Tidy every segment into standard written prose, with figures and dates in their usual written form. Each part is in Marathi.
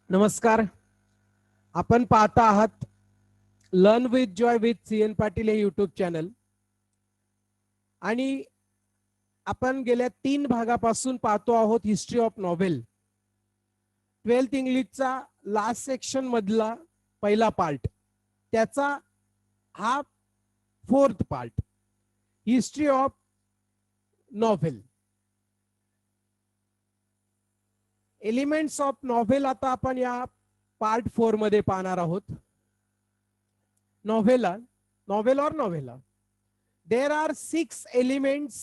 नमस्कार. आपण पाहता आहात learn with Joy with CN Patil हे यूट्यूब चॅनल आणि आपण गेल्या 3 भागापासून पाहतो आहोत हिस्ट्री ऑफ नॉव्हेल. 12th इंग्लिशचा लास्ट सेक्शन मधला पहिला पार्ट, त्याचा हा 4th part, history of novel. Elements of novel आता आपण या पार्ट 4 मध्ये पाहणार आहोत. नॉव्हेला, नॉव्हेल और नॉव्हेला, there are 6 elements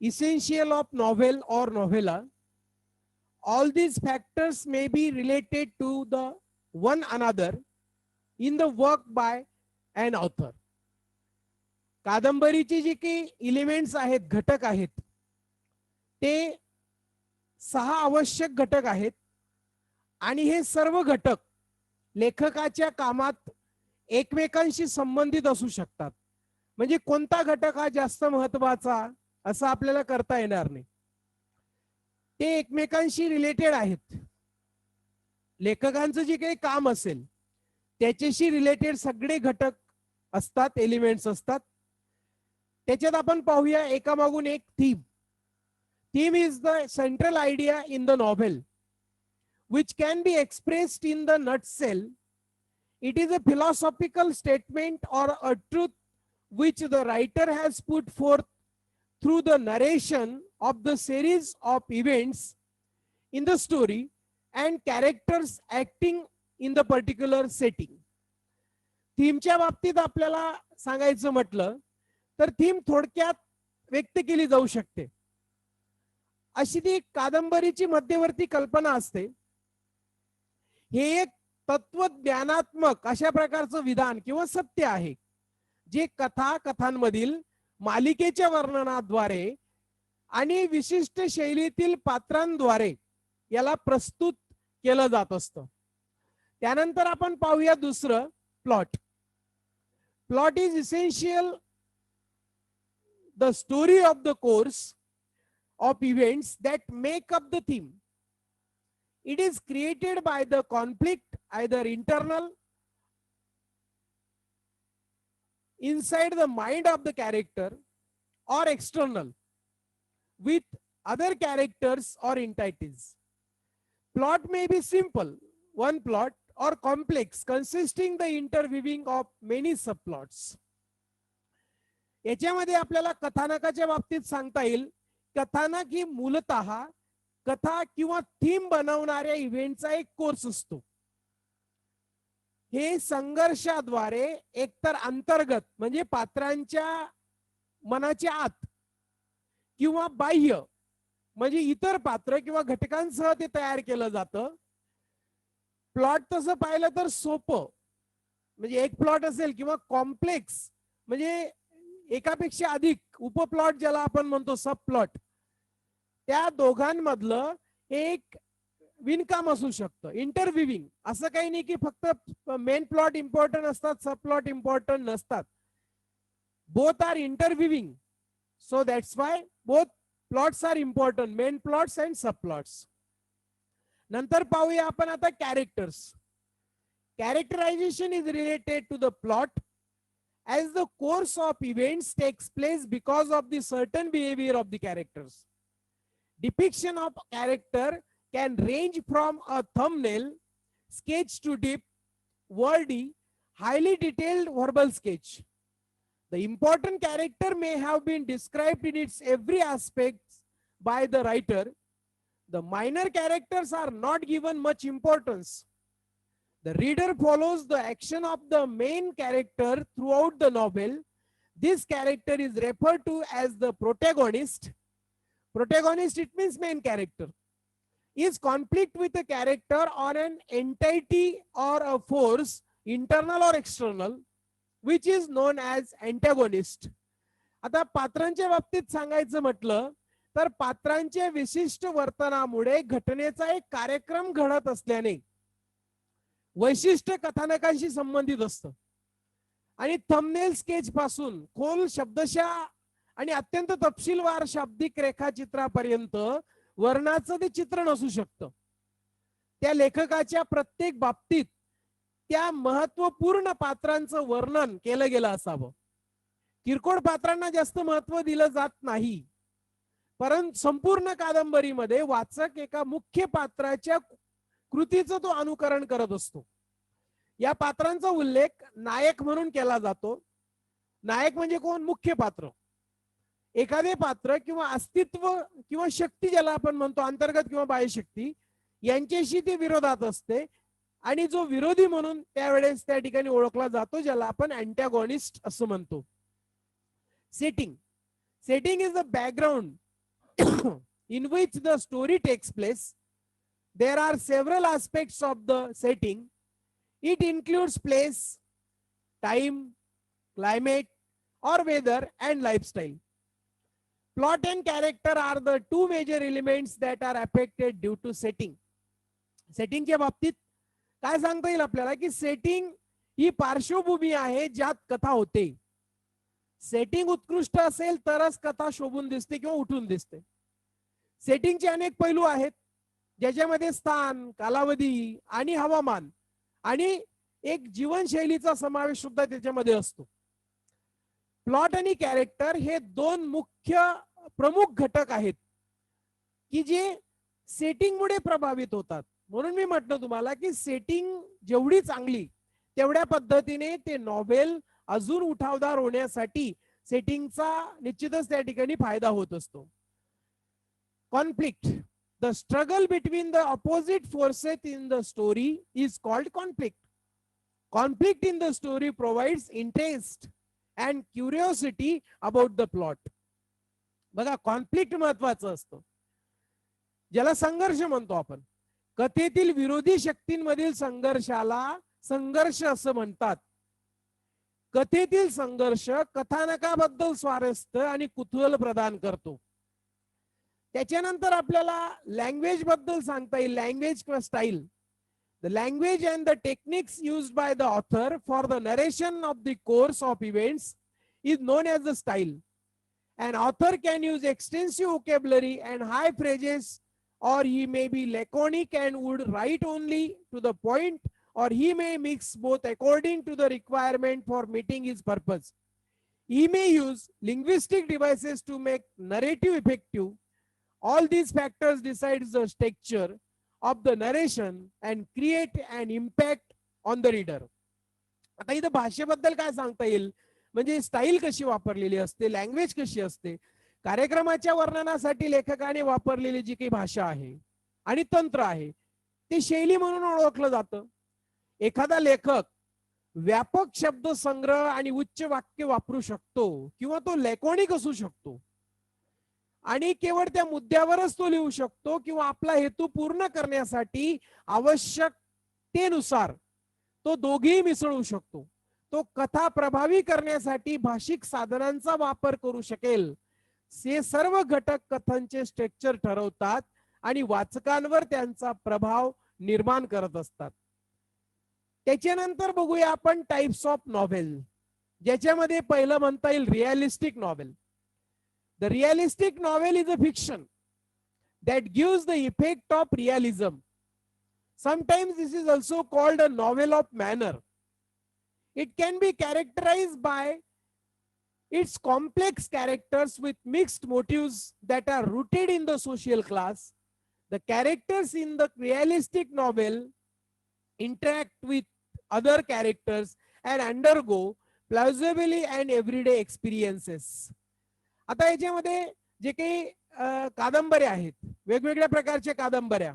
essential of novel or novella. All these factors may be related to the one another in the work by an author. कादंबरीची जी काही एलिमेंट्स आहेत, घटक आहेत, ते 6 आवश्यक घटक आहेत आणि हे सर्व घटक लेखकाच्या कामात एकमेकांशी संबंधित असू शकतात. म्हणजे कोणता घटक हा जास्त महत्त्वाचा असं आपल्याला करता येणार नाही. ते एकमेकांशी रिलेटेड आहेत. लेखकांचं जे काही काम असेल त्याच्याशी रिलेटेड सगळे घटक असतात, एलिमेंट्स असतात. त्याच्यात आपण पाहूया एकामागून एक theme. Theme is the central idea in the novel which can be expressed in the nutshell. It is a philosophical statement or a truth which the writer has put forth through the narration of the series of events in the story and characters acting in the particular setting. थीमच्या बाबतीत आपल्याला सांगायचं म्हटलं तर थीम थोडक्यात व्यक्त केली जाऊ शकते. अशी ती कादंबरीची मध्यवर्ती कल्पना असते. हे एक तत्वज्ञानात्मक अशा प्रकारचं विधान किंवा सत्य आहे जे कथांमधील मालिकेच्या वर्णनाद्वारे आणि विशिष्ट शैलीतील पात्रांद्वारे याला प्रस्तुत केलं जात असतं. त्यानंतर आपण पाहूया दुसरं, plot. Plot is essential the story of the course of events that make up the theme. It is created by the conflict, either internal, inside the mind of the character, or external, with other characters or entities. Plot may be simple, one plot, or complex, consisting the interweaving of many subplots. याच्यामध्ये आपल्याला कथानकाच्या बाबतीत सांगता येईल. कथानक ही मूलतः कथा किंवा थीम बनवणाऱ्या इव्हेंटचा एक कोर्स असतो. हे संघर्षाद्वारे एकतर अंतर्गत म्हणजे पात्रांच्या मनाच्या आत किंवा बाह्य म्हणजे इतर पात्र किंवा घटकांसह ते तयार केलं जातं. प्लॉट तसं पाहिलं तर सोपं म्हणजे एक प्लॉट असेल किंवा कॉम्प्लेक्स म्हणजे एकापेक्षा अधिक उपप्लॉट ज्याला आपण म्हणतो सब प्लॉट, त्या दोघांमधलं एक विणकाम असू शकतं. इंटरव्हिविंग असं काही नाही की फक्त मेन प्लॉट इम्पॉर्टंट असतात, सब प्लॉट इम्पॉर्टंट नसतात. Both are interweaving. So that's why both plots are important, main plots and sub plots. नंतर पाहूया आपण आता characters. Characterization is related to the plot as the course of events takes place because of the certain behavior of the characters. Depiction of character can range from a thumbnail sketch to deep, wordy, highly detailed verbal sketch. The important character may have been described in its every aspect by the writer. The minor characters are not given much importance. The reader follows the action of the main character throughout the novel. This character is referred to as the protagonist. Protagonist, it means main character, is conflict with a character or an entity or a force, internal or external, which is known as antagonist. आता पात्रांच्या बाबतीत सांगायचं म्हटलं तर पात्रांच्या विशिष्ट वर्तनामुळे घटनेचा एक कार्यक्रम घडत असल्याने वैशिष्ट्य कथानकांशी संबंधित असतं. आणि थंबनेल स्केच पासून खोल शब्दशः आणि अत्यंत तपशीलवार शाब्दिक रेखाचित्रापर्यंत वर्णाचं ते चित्रण असू शकतं. त्या लेखकाच्या प्रत्येक बाबतीत त्या महत्वपूर्ण पात्रांचं वर्णन केलं गेलं असावं. किरकोळ पात्रांना जास्त महत्व दिलं जात नाही, परंतु संपूर्ण कादंबरीमध्ये वाचक एका मुख्य पात्राच्या कृतीचं तो अनुकरण करत असतो. या पात्रांचा उल्लेख नायक म्हणून केला जातो. नायक म्हणजे कोण? मुख्य पात्र. एखादे पात्र किंवा अस्तित्व किंवा शक्ती, ज्याला आपण म्हणतो अंतर्गत किंवा बाह्य शक्ती, यांच्याशी ते विरोधात असते आणि जो विरोधी म्हणून त्यावेळेस त्या ठिकाणी ओळखला जातो, ज्याला आपण अँटॅगॉनिस्ट असं म्हणतो. Setting is the background in which the story takes place. There are several aspects of the setting. It includes place, time, climate or weather and lifestyle. Plot and character are the two major elements that are affected due to setting. Setting च्या बाबतीत काय सांगता येईल आपल्याला की सेटिंग ही पार्श्वभूमी आहे ज्यात कथा होते. सेटिंग उत्कृष्ट असेल तरच कथा शोभून दिसते किंवा उठून दिसते. सेटिंगचे अनेक पैलू आहेत ज्याच्यामध्ये स्थान, कालावधी आणि हवामान आणि एक जीवनशैलीचा समावेश सुद्धा त्याच्यामध्ये असतो. प्लॉट आणि कॅरेक्टर हे दोन मुख्य प्रमुख घटक आहेत की जे सेटिंग मुळे प्रभावित होतात. म्हणून मी म्हटलं तुम्हाला की सेटिंग जेवढी चांगली तेवढ्या पद्धतीने ते नॉव्हेल अजून उठावदार होण्यासाठी सेटिंगचा निश्चितच त्या ठिकाणी फायदा होत असतो. Conflict, the struggle between the opposite forces in the story is called conflict. Conflict in the story provides interest and curiosity about the plot. बघा, कॉन्फ्लिक्ट महत्वाचं असतं, ज्याला संघर्ष म्हणतो आपण. कथेतील विरोधी शक्तींमधील संघर्षाला संघर्ष असं म्हणतात. कथेतील संघर्ष कथानकाबद्दल स्वारस्य आणि कुतूहल प्रदान करतो. त्याच्यानंतर आपल्याला लँग्वेज बद्दल सांगता येईल. लँग्वेज किंवा style. The language and the techniques used by the author for the narration of the course of events is known as the style. An author can use extensive vocabulary and high phrases, or he may be laconic and would write only to the point, or he may mix both according to the requirement for meeting his purpose. He may use linguistic devices to make narrative effective. All these factors decide the texture of the narration and create an impact on the reader. आता इथं भाषेबद्दल काय सांगता येईल म्हणजे स्टाईल कशी वापरलेली असते, लँग्वेज कशी असते. कार्यक्रमाच्या वर्णनासाठी लेखकाने वापरलेली जी काही भाषा आहे आणि तंत्र आहे ते शैली म्हणून ओळखलं जातं. एखादा लेखक व्यापक शब्द संग्रह आणि उच्च वाक्य वापरू शकतो किंवा तो लॅकोनिक असू शकतो आणि केवळ त्या मुद्द्यावरच तो लिहू शकतो किंवा आपला हेतू पूर्ण करण्यासाठी आवश्यकतेनुसार तो दोघेही मिसळू शकतो. तो कथा प्रभावी करण्यासाठी भाषिक साधनांचा वापर करू शकेल. हे सर्व घटक कथांचे स्ट्रक्चर ठरवतात आणि वाचकांवर त्यांचा प्रभाव निर्माण करत असतात. त्याच्यानंतर बघूया आपण टाइप्स ऑफ नॉव्हेल, ज्याच्यामध्ये पहिलं म्हणता येईल realistic novel. The realistic novel is a fiction that gives the effect of realism. Sometimes this is also called a novel of manner. It can be characterized by its complex characters with mixed motives that are rooted in the social class. The characters in the realistic novel interact with other characters and undergo plausibly and everyday experiences. आता याच्यामध्ये जे काही कादंबऱ्या आहेत, वेगवेगळ्या प्रकारच्या कादंबऱ्या,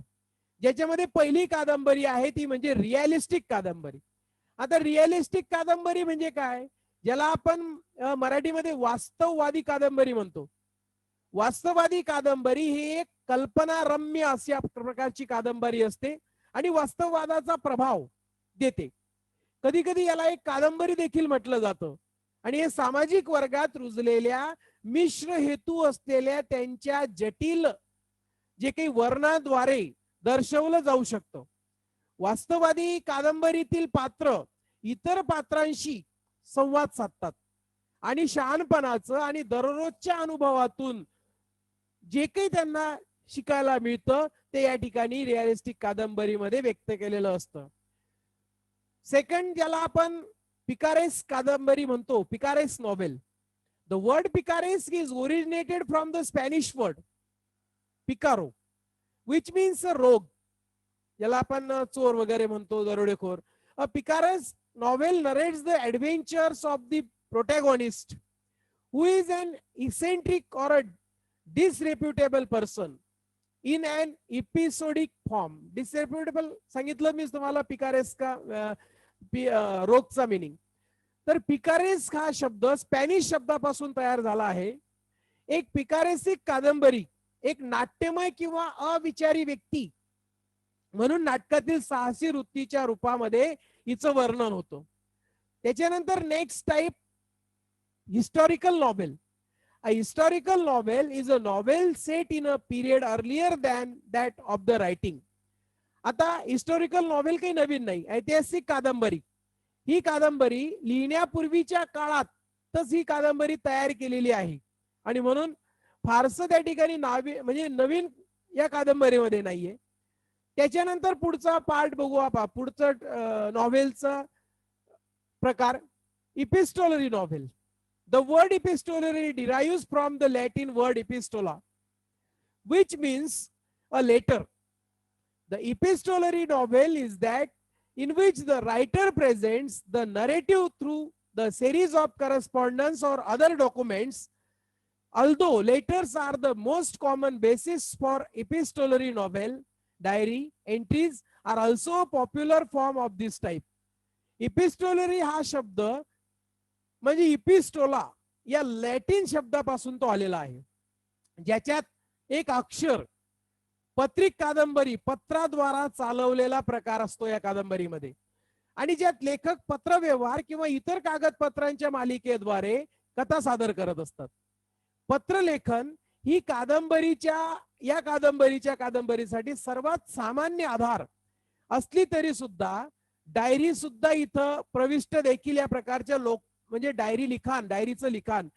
ज्याच्यामध्ये पहिली कादंबरी आहे ती म्हणजे रिअलिस्टिक कादंबरी. आता रिअलिस्टिक कादंबरी म्हणजे काय, ज्याला आपण मराठीमध्ये वास्तववादी कादंबरी म्हणतो. वास्तववादी कादंबरी ही एक कल्पनारम्य अशा प्रकारची कादंबरी असते आणि वास्तववादाचा प्रभाव देते. कधी कधी याला एक कादंबरी देखील म्हटलं जातं आणि हे सामाजिक वर्गात रुजलेल्या मिश्र हेतू असलेल्या त्यांच्या जटिल जे काही वर्णाद्वारे दर्शवलं जाऊ शकतं. वास्तववादी कादंबरीतील पात्र इतर पात्रांशी संवाद साधतात आणि शहाणपणाचं आणि दररोजच्या अनुभवातून जे काही त्यांना शिकायला मिळतं ते या ठिकाणी रिअलिस्टिक कादंबरीमध्ये व्यक्त केलेलं असतं. सेकंड, ज्याला आपण पिकारेस कादंबरी म्हणतो, picaresque novel. The word picaresque is originated from the Spanish word picaro, which means rogue, ज्याला आपण चोर वगैरे म्हणतो, दरोडेखोर. अ पिकारेस novel narrates the adventures of the protagonist, who is an eccentric or a disreputable person in an episodic form. Disreputable सांगितलं मी तुम्हाला पिकारेस्का रोगचा मीनिंग. तर पिकारेस्क हा शब्द स्पॅनिश शब्दापासून तयार झाला आहे. एक पिकारेसिक कादंबरी एक नाट्यमय किंवा अविचारी व्यक्ती म्हणून नाटकातील साहसी वृत्तीच्या रूपामध्ये हिचं वर्णन होतं. त्याच्यानंतर next type, historical novel. A historical novel is a novel set in a period earlier than that of the writing. आता हिस्टॉरिकल नॉवेल काही नवीन नाही, ऐतिहासिक कादंबरी. ही कादंबरी लिहिण्यापूर्वीच्या काळातच ही कादंबरी तयार केलेली आहे आणि म्हणून फारसं त्या ठिकाणी म्हणजे नवीन या कादंबरीमध्ये नाहीये. त्याच्यानंतर पुढचा पार्ट बघू आपण. पुढचं नॉव्हेलचा प्रकार इपिस्टोलरी novel. The word epistolary derives from the Latin word epistola, which means a letter. The epistolary novel is that in which the writer presents the narrative through the series of correspondence or other documents. Although letters are the most common basis for epistolary novel, diary entries are also a popular form of this type. Epistolary हा शब्द म्हणजे इपिस्टोला या लॅटिन शब्दापासून तो आलेला आहे, ज्याच्यात एक अक्षर पत्रिक कादंबरी पत्राद्वारा चालवलेला प्रकार असतो या कादंबरीमध्ये, आणि ज्यात लेखक पत्रव्यवहार किंवा इतर कागदपत्रांच्या मालिकेद्वारे कथा सादर करत असतात. पत्रलेखन ही कादंबरीसाठी सर्वात सामान्य आधार असली तरी सुद्धा डायरी सुद्धा इथं प्रविष्ट देखील या प्रकारच्या म्हणजे डायरीचं लिखाण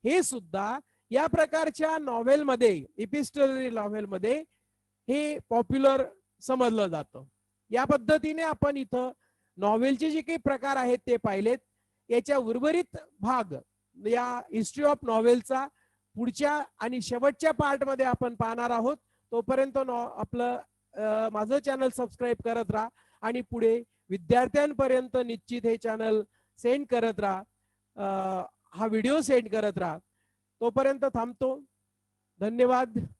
हे सुद्धा या प्रकारच्या नॉव्हेलमध्ये, इपिस्टोलरी नॉव्हेलमध्ये हे पॉप्युलर समजलं जातं. या पद्धतीने आपण इथं नॉव्हेलचे जे काही प्रकार आहेत ते पाहिलेत. याच्या उर्वरित भाग या हिस्ट्री ऑफ नॉव्हेलचा पुढच्या आणि शेवटच्या पार्टमध्ये आपण पाहणार आहोत. तोपर्यंत आपलं माझं चॅनल सबस्क्राईब करत राहा आणि पुढे विद्यार्थ्यांपर्यंत निश्चित हे चॅनल सेंड करत राहा, हा व्हिडिओ सेंड करत राहा. तोपर्यंत थांबतो. धन्यवाद.